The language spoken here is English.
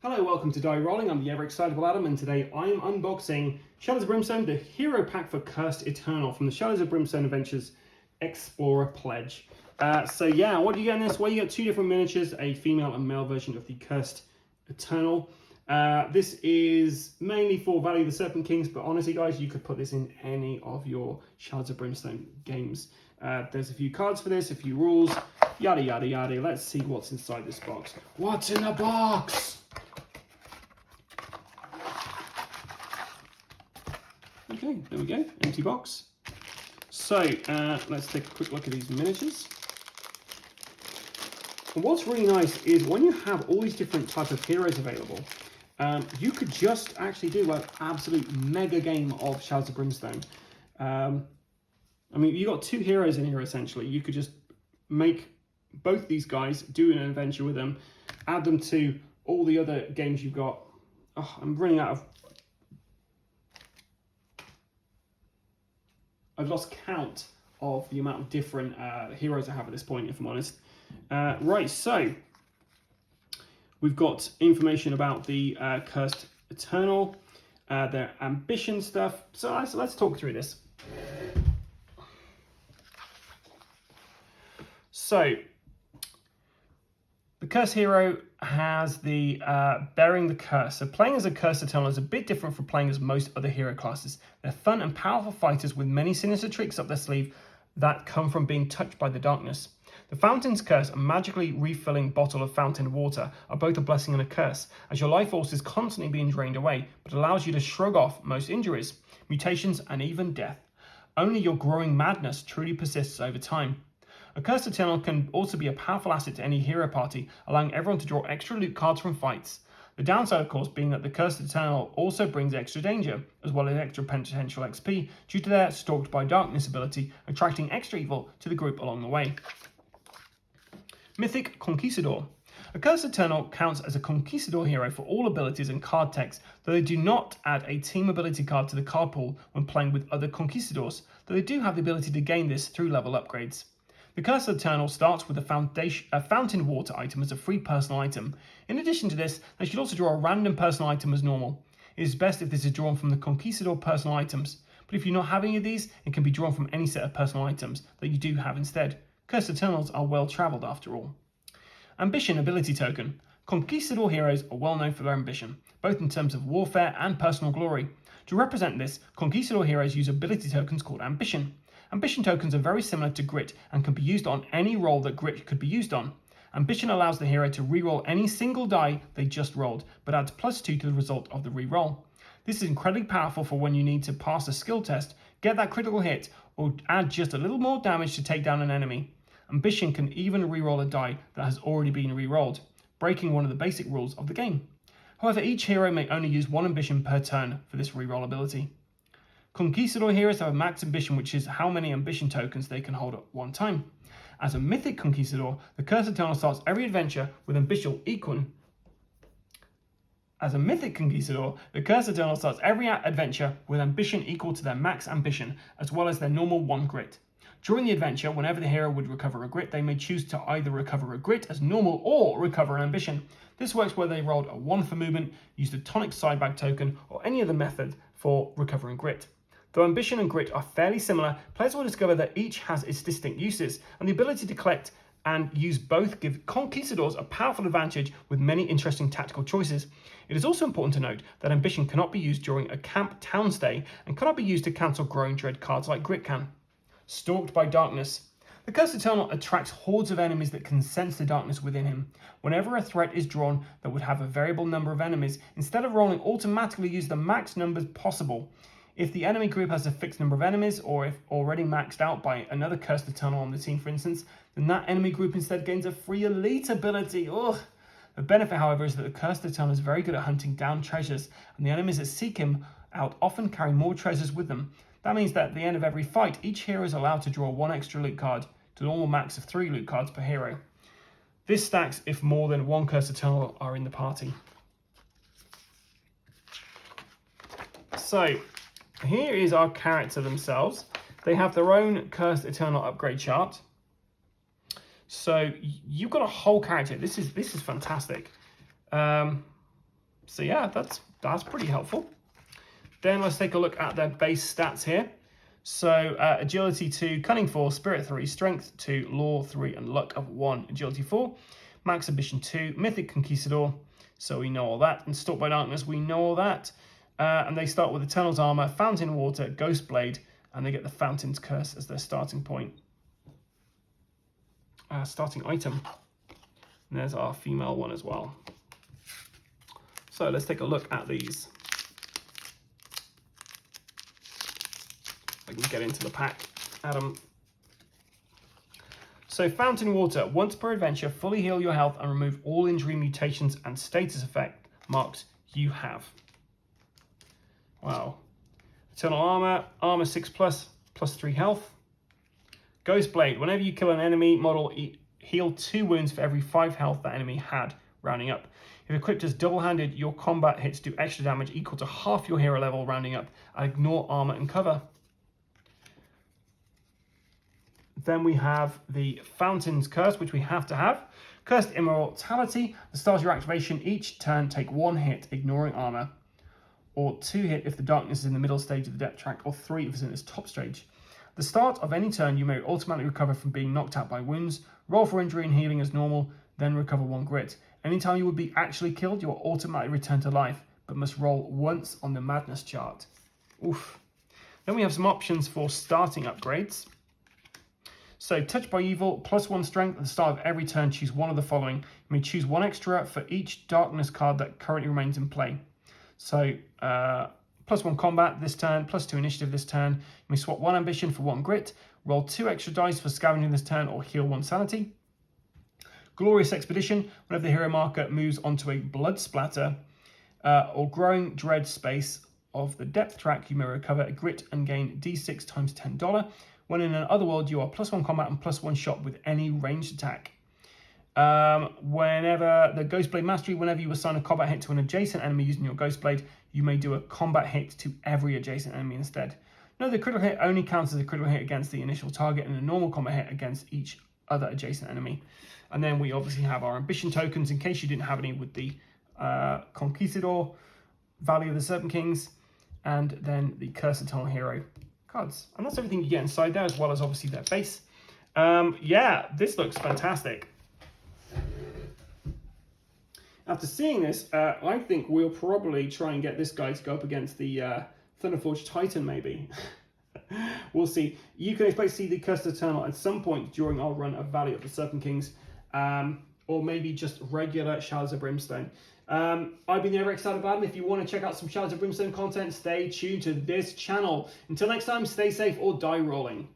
Hello, welcome to Die Rolling. I'm the ever excitable Adam, and today I am unboxing Shadows of Brimstone, the hero pack for Cursed Eternal from the Shadows of Brimstone Adventures Explorer Pledge. What do you get in this? Well, you get two different miniatures, a female and male version of the Cursed Eternal. This is mainly for Valley of the Serpent Kings, but honestly, guys, you could put this in any of your Shadows of Brimstone games. There's a few cards for this, a few rules, yada yada yada. Let's see what's inside this box. What's in the box? Okay, there we go, empty box. So let's take a quick look at these miniatures. And what's really nice is when you have all these different types of heroes available, you could just actually do an absolute mega game of Shadows of Brimstone. I mean, you got two heroes in here essentially. You could just make both these guys, do an adventure with them, add them to all the other games you've got. Oh, I'm running out of... I've lost count of the amount of different heroes I have at this point, if I'm honest. Right, so we've got information about the Cursed Eternal, their ambition stuff. So let's talk through this. So the Cursed Hero has the bearing the curse. So playing as a Cursed Eternal is a bit different from playing as most other hero classes. They're fun and powerful fighters with many sinister tricks up their sleeve that come from being touched by the darkness. The Fountain's Curse, a magically refilling bottle of fountain water, are both a blessing and a curse, as your life force is constantly being drained away, but allows you to shrug off most injuries, mutations, and even death. Only your growing madness truly persists over time. A Cursed Eternal can also be a powerful asset to any hero party, allowing everyone to draw extra loot cards from fights. The downside, of course, being that the Cursed Eternal also brings extra danger, as well as extra potential XP, due to their Stalked by Darkness ability, attracting extra evil to the group along the way. Mythic Conquistador. A Cursed Eternal counts as a Conquistador hero for all abilities and card text, though they do not add a team ability card to the card pool when playing with other Conquistadors, though they do have the ability to gain this through level upgrades. The Cursed Eternal starts with a fountain water item as a free personal item. In addition to this, they should also draw a random personal item as normal. It is best if this is drawn from the Conquistador personal items, but if you not have any of these, it can be drawn from any set of personal items that you do have instead. Cursed Eternals are well travelled after all. Ambition ability token. Conquistador heroes are well known for their ambition, both in terms of warfare and personal glory. To represent this, Conquistador heroes use ability tokens called Ambition. Ambition tokens are very similar to Grit and can be used on any roll that Grit could be used on. Ambition allows the hero to re-roll any single die they just rolled, but adds +2 to the result of the re-roll. This is incredibly powerful for when you need to pass a skill test, get that critical hit, or add just a little more damage to take down an enemy. Ambition can even re-roll a die that has already been re-rolled, breaking one of the basic rules of the game. However, each hero may only use one ambition per turn for this re-roll ability. Conquistador heroes have a max ambition, which is how many ambition tokens they can hold at one time. As a mythic Conquistador, the Cursed Eternal starts every adventure with ambition equal. As a mythic Conquistador, the Cursed Eternal starts every adventure with ambition equal to their max ambition, as well as their normal 1 grit. During the adventure, whenever the hero would recover a grit, they may choose to either recover a grit as normal or recover an ambition. This works whether they rolled a 1 for movement, used a tonic sidebag token, or any other method for recovering grit. Though ambition and grit are fairly similar, players will discover that each has its distinct uses, and the ability to collect and use both give Conquistadors a powerful advantage with many interesting tactical choices. It is also important to note that ambition cannot be used during a camp town stay and cannot be used to cancel growing dread cards like grit can. Stalked by Darkness. The Cursed Eternal attracts hordes of enemies that can sense the darkness within him. Whenever a threat is drawn that would have a variable number of enemies, instead of rolling, automatically use the max numbers possible. If the enemy group has a fixed number of enemies, or if already maxed out by another Cursed Eternal on the team, for instance, then that enemy group instead gains a free elite ability. Ugh. The benefit, however, is that the Cursed Eternal is very good at hunting down treasures, and the enemies that seek him out often carry more treasures with them. That means that at the end of every fight, each hero is allowed to draw 1 extra loot card, to a normal max of 3 loot cards per hero. This stacks if more than 1 Cursed Eternal are in the party. So, here is our character themselves. They have their own Cursed Eternal upgrade chart. So you've got a whole character. This is fantastic. So yeah, that's pretty helpful. Then let's take a look at their base stats here. So agility 2, cunning 4, spirit 3, strength 2, law 3, and luck of 1. Agility 4, max ambition 2, mythic conquistador, so we know all that. And stalked by darkness, we know all that. And they start with Eternal's armor, fountain water, ghost blade, and they get the fountain's curse as their starting point. Starting item. And there's our female one as well. So let's take a look at these. I can get into the pack, Adam. So fountain water, once per adventure, fully heal your health and remove all injury, mutations, and status effect marks you have. Wow. Eternal armor, armor 6+, +3 health. Ghost blade, whenever you kill an enemy model, heal 2 wounds for every 5 health that enemy had, rounding up. If equipped as double-handed, your combat hits do extra damage equal to half your hero level, rounding up, and ignore armor and cover. Then we have the Fountain's Curse, which we have to have. Cursed Immortality. The start of your activation, each turn take 1 hit, ignoring armor. Or 2 hit if the darkness is in the middle stage of the depth track, or 3 if it's in its top stage. The start of any turn, you may automatically recover from being knocked out by wounds. Roll for injury and healing as normal, then recover 1 grit. Anytime you would be actually killed, you are automatically returned to life, but must roll once on the madness chart. Oof. Then we have some options for starting upgrades. So, touched by evil, +1 strength. At the start of every turn, choose one of the following. You may choose 1 extra for each darkness card that currently remains in play. So, +1 combat this turn, +2 initiative this turn. You may swap 1 ambition for 1 grit, roll 2 extra dice for scavenging this turn, or heal 1 sanity. Glorious Expedition, whenever the hero marker moves onto a blood splatter or growing dread space of the depth track, you may recover a grit and gain D6 times $10. When in an other world, you are +1 combat and +1 shot with any ranged attack. Whenever the Ghostblade Mastery, whenever you assign a combat hit to an adjacent enemy using your Ghostblade, you may do a combat hit to every adjacent enemy instead. No, the critical hit only counts as a critical hit against the initial target and a normal combat hit against each other adjacent enemy. And then we obviously have our ambition tokens in case you didn't have any with the Conquistador, Valley of the Serpent Kings, and then the Cursed Eternal Hero cards. And that's everything you get inside there, as well as obviously their base. Yeah, this looks fantastic. After seeing this, I think we'll probably try and get this guy to go up against the Thunderforged Titan, maybe. We'll see. You can expect to see the Cursed Eternal at some point during our run of Valley of the Serpent Kings, or maybe just regular Shadows of Brimstone. I've been the Excited Adam. If you want to check out some Shadows of Brimstone content, stay tuned to this channel. Until next time, stay safe or die rolling.